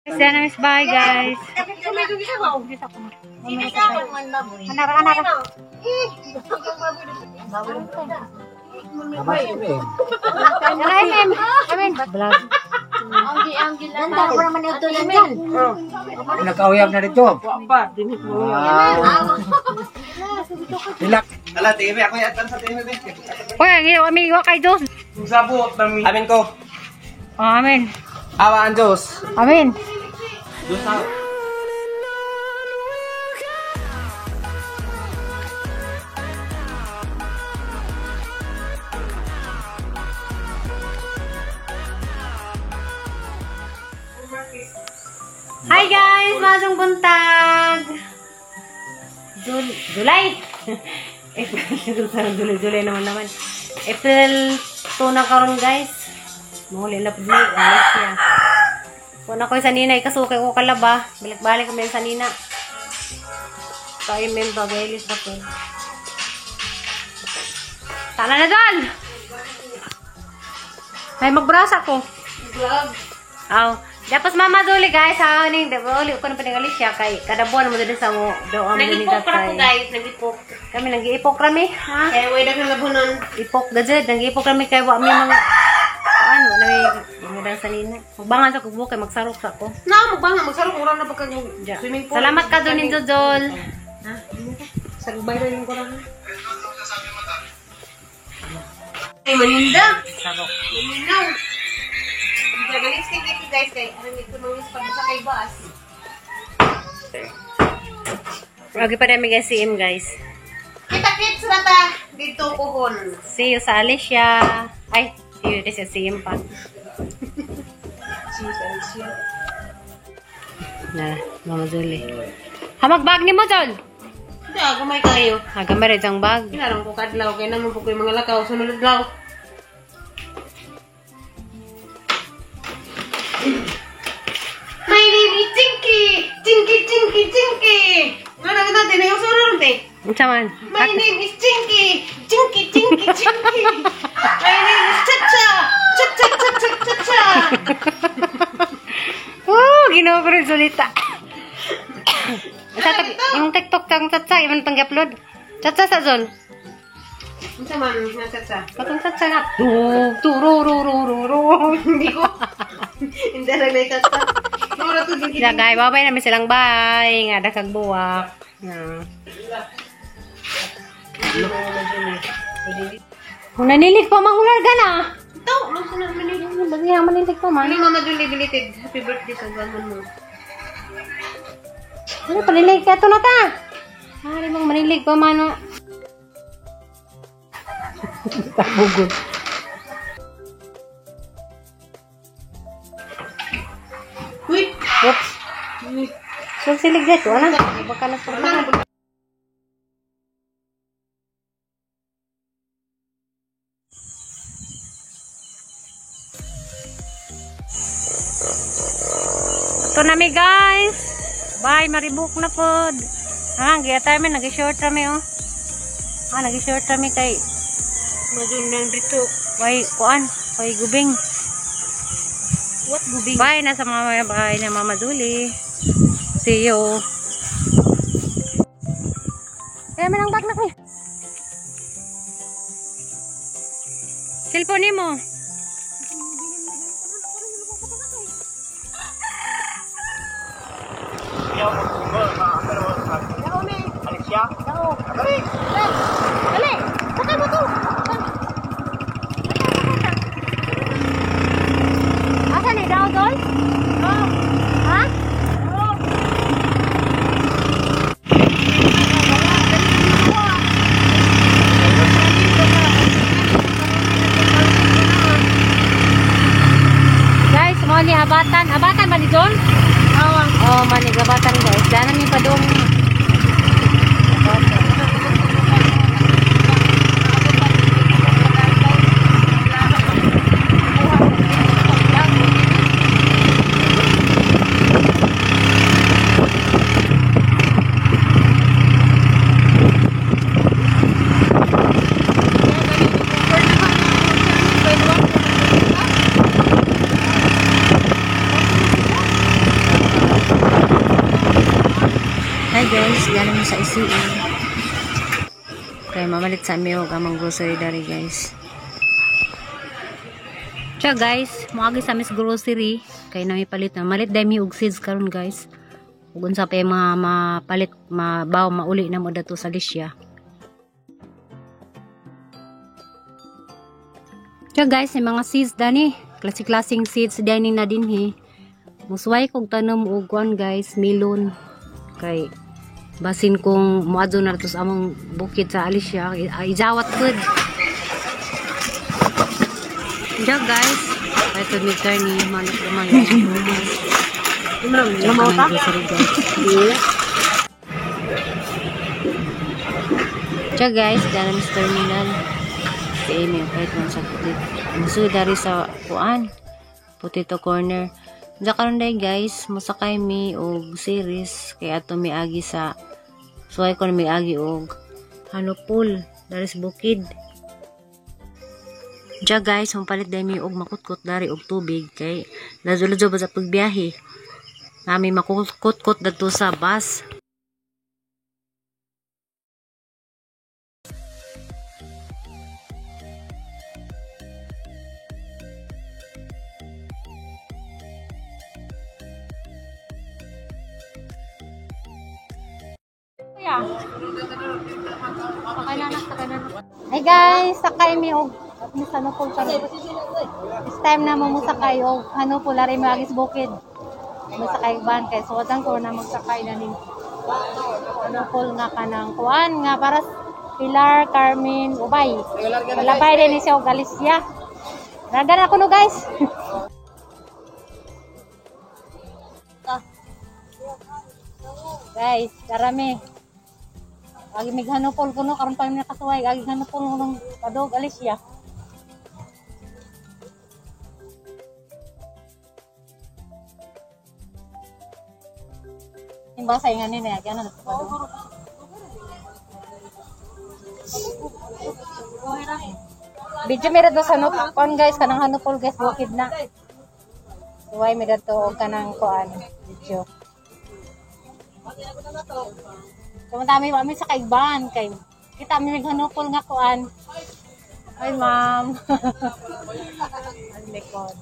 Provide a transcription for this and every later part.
Sana Miss Bye guys. Nakauyab na dito. Hilak. Ala, TV. Ako yatan sa TV. Uy, amigo kay Diyos. Sabot ng amin ko. Oh, amen. Awaan Diyos. Amen. Diyos na. Hi guys! Masong buntag! July! July naman. April 2 na karon guys. Muli na po alis siya. Kung ako sa nina, ikasuki ko kalaba. Balik-balik kami sa nina. Tayo may bagaylis na po. Tala na doon! May magbrasa ko. Vlog. Aw. Dapat mama duli guys, ha ning uli ko na pinagali siya kay kada buwan mo din sa mo do am ni Nag-ipok ra ko guys, nag-ipok. Kami nag-iipok rami, ha? Kaya way daghang labunon. Ipok gajud, nag-iipok rami kay wa mi mga ano na may mga sa nina. Magbangan sa kubo kay magsarok sa ko. Na, magsarok ura na pagka swimming pool. Salamat ka doon ni Jojol. Ha? Sa bayro yung ko lang. Ay maninda. Sarok. Minaw. Nag-lipstick dito guys kay aramid ko nung pa sa kay bus. Lagi pa rin may CM guys. Kita-kits na ta dito kuhon. See you sa Alicia. Ay, see you din sa CM pa. Na, Mama Julie. Hamag bag ni mo, Jol. Hindi, gamay kayo. Hagamay rin ang bag. Kailangan ko kadlaw kaya naman po ko yung mga lakaw. Sunod adlaw. My name is Tinky! Tinky! Nga na natin na yung sunod eh. Unsa man? My name is Tinky! Tinky! My name is Chacha! Chacha! Oh, ginawa ko rin sulita. Yung TikTok kang Chacha, yung itong upload. Chacha sa Jol. Ano sa man na Chacha? Katong Chacha nga. Turo. Hindi ko. Hindi lang na Chacha. Mura to din. Sila guys, babay namin silang bye. Nga, dakag buwak. Kung nanilig pa, mangular ka na. Ito, nasa na manilig. Ba't nga manilig pa man? Ano yung Mama Julie belated? Happy birthday sa gamon mo. Ano, panilig ka ito na ta. Hari mong manilig pa man. Tabugod. Wait! Oops. So, silig dito, ano? Baka nagpapala. Ito na mi guys. Bye, maribuk na pod. Gaya tayo may nag-short kami oh. Nag-short kami kay Magandang dito. Why, kuan? Why gubing? What gubing? Bye, nasa mga bahay na Mama Julie. See you. Kaya may nang bag na ko. Cellphone mo. Alicia. Dali! Sakay mo to! Asa ni daw doon? Ha? Guys, mo ni abatan. Abatan ba ni John? Oh, manig abatan guys. Daan namin pa doon. guys, galing mo sa ICU. Kaya mamalit sa amin amang grocery dari guys. Siya guys, muagi sa mis grocery. Kaya nami palit na. Malit dahil mi og seeds karon guys. Ugun sa pa mapalit, mabaw, mauli na mo dato sa Lisya. Siya guys, may mga seeds dani. Klasik-klasing seeds dani na din he. Musway kong tanom og kuan guys, melon. Kay basin kong muadto na tos among bukid sa Alicia, ijawat good. Diya guys, ito may karni, manok naman. Lamaw ta? Diya guys, dyan na terminal. Si Amy, kahit man sa putit. Muso dari sa kuan, potato corner. Diya karon day guys, masakay mi og series, kaya ato mi agi sa, suway ko na mi agi og hanopol, dari sa bukid. Diya guys, palit dahil mi og makutkot dari og tubig kay lazo-lazo ba sa pagbiyahe. Nami makutkot dito sa bus. Hey guys, sakay mi og hanopol kami. This time na mo sakay og hanopol ari magis bukid. Masakay ban kay suwadan ko na magsakay na ning hanopol nga kanang kuan nga para Pilar, Carmen, Ubay. Malabay din siya og Galicia. Ragan ako no guys. Guys, karami. Agi mig hanopol kuno karon pa mi nakasuway agi hanopol nung padog Alicia. Basa nga nini agi ano padog. Video mera do sa hanopol guys kanang hanopol guys bukid na. Suway mi dato og kanang kuan video. Kung dami kami sa kaigban kay kita mi naghanopol nga kuan. Ay ma'am. Ang likod.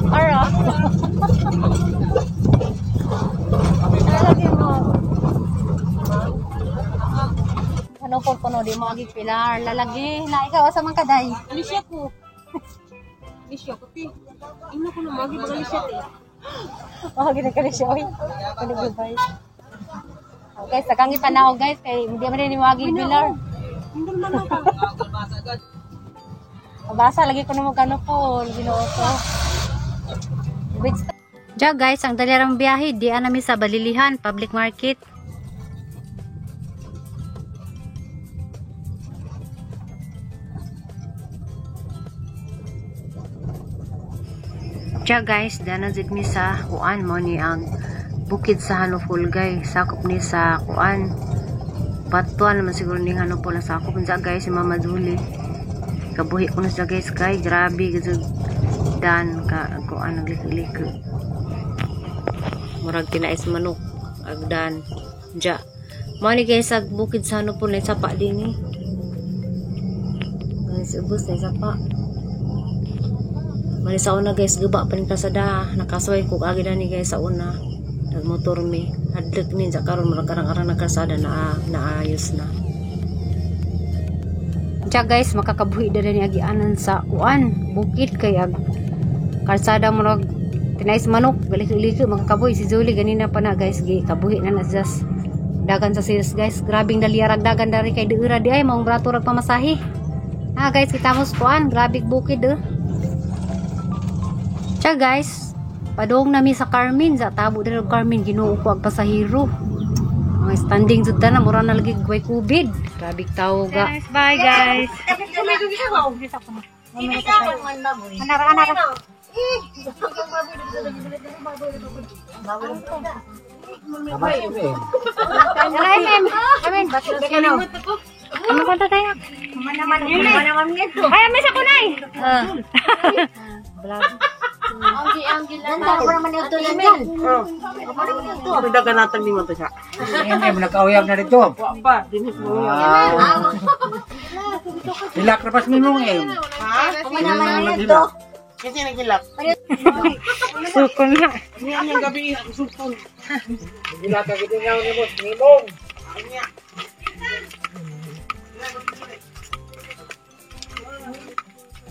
Ara. Lagi mo. Hanopol ko no, di mo agi Pilar. Lalagi, na ikaw asa man kaday. Alicia ko. Alicia ko ti. Ina ko na magi bag Alicia ti. Oh, ginagkali siya oy. Kanigubay. Okay, sakang ipanahog guys kay hindi man ni wagi Pilar. Hindi man ako. Basa lagi ko na mo hanopol, Ginoo ko. Diya guys, ang dalarang biyahe di anami sa Balilihan Public Market. Diya guys, dana jud mi sa kuan mo ni ang bukid sa Hanopol guys. Sakop ni sa kuan. Batuan naman siguro ni Hanopol na sakop. Diya guys, si Mama Julie. Kabuhi ko na siya guys kay grabe gud dan ka kuan naglik-lik. Murag kinais manok agdan. Diya. Mo ni guys ag bukid sa Hanopol na sapa dinhi. Guys, ubos na sapa. Mali sa una guys, guba pa ni kasada. Nakasway ko agi na ni guys sa una. Nagmotor mi. Hadlek ni sa karon murag karang-karang nakasada na naayos na. Diya guys, makakabuhi na ni agianan sa kuan bukid kay ag kalsada murag tinais manok galik-lik makakabuhi si Julie ganina pa na guys gi kabuhi na just dagan sa sales guys. Grabing daliyarag dagan dari kay deura di ay maong brato rag pamasahi. Guys, kita mos kuan grabe bukid Diya guys, padong nami sa Carmen, sa tabo din ng Carmen, Ginoo ko ang pasahero. Mga standing jud na mura na lagi guway COVID. Grabe tao ga. Guys, bye guys. Ano ba tayo? Ay, may sa kunay. Vlog. Dagan natang lima to siya. Hindi mo nag-auyab na dito. Pa, dinis mo. Hilak na pas mo ngayon. Kasi nagilak. Suko na. Niyan yung gabi, sukon. Hilak ka gito nga ni boss. Ngimong.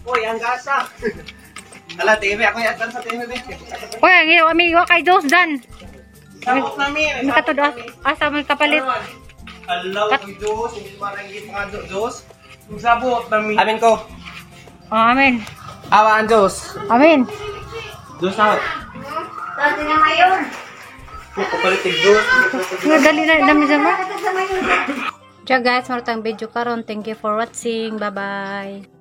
Uy, ang gasa. Ala, TV. Ako yatan sa TV. Uy, ang iyo, amigo kay Dos Dan. Sabot namin. Makatudo, asa mo kapalit. Alaw, Diyos. Hindi marangit mga Diyos. Sabot namin. Amin ko. Oh, amen. Awa ang Diyos. Amen. Diyos out. Kapalitig Diyos. Dali na, dami sama. Diyan guys, maratang video karon. Thank you for watching. Bye-bye.